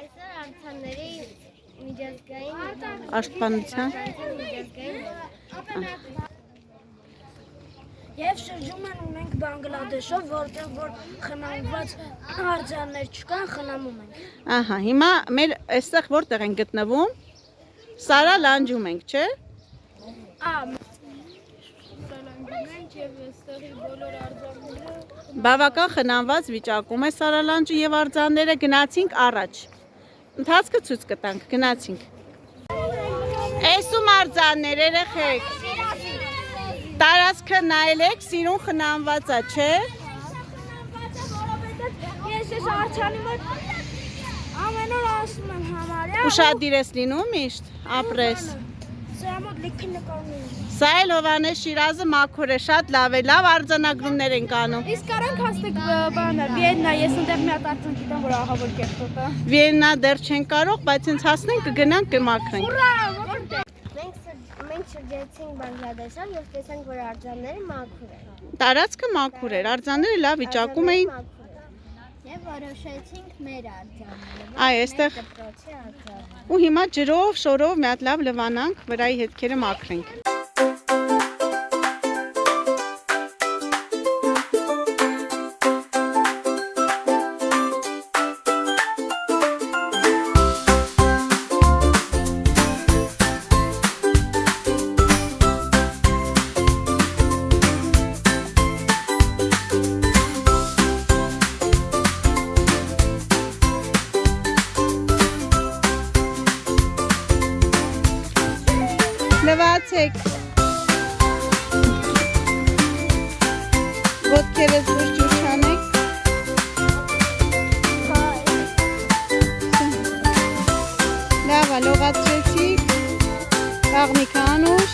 Այսօր արտանների միջազգային Աշտպանության Եվ շրջում են ունենք Բանգլադեշով, որտեղ որ խնամված արձաններ չկան, խնամում ենք։ Ահա, հիմա մեր այստեղ որտեղ են գտնվում։ Սարա լանջում ենք, չէ՞։ Բավական խնամված վիճակում է Սարա լանջը եւ արձանները, գնացինք առաջ։ Ընթացքը ցույց կտանք, գնացինք։ Էսում արձաններ երեխեք։ Տարածքը նայեք, սիրուն խնամված է, չէ՞։ Ես այս արձանի մոտ ամեն օր ասում եմ համարյա։ Ուշադիր ես լինում միշտ, ապրես։ Սրա մոտ լիքը նկարներ։ Սա էլ Հովանես Շիրազը մաքուր է, շատ լավ է, լավ արձանագրումներ ենք անում։ Իսկ կարանք հասնենք բանը, Վիեննա, ես ընդեղ մի հատ արձան գիտեմ, որ ահավոր կերտոտ է։ Վիեննա դեռ չեն կարող, բայց հենց հասնենք կգնանք կմաքրենք։ Մենք շրջեցինք Բանգլադեշով եւ տեսանք, որ արձանները մաքուր են։ Տարածքը մաքուր էր, արձանները լավ վիճակում էին։ Եվ որոշեցինք մեր արձանները։ Այ, այստեղ դպրոցի արձանը։ ու հիմա ջրով, շորով մի հատ լավ լվանանք, վրայի հետքերը մաքրենք։ Լվացեք։ Ոտքերս որ ջուր չանեք։ Լավ է, լողացրեցիք։ Աղմիկը անուշ։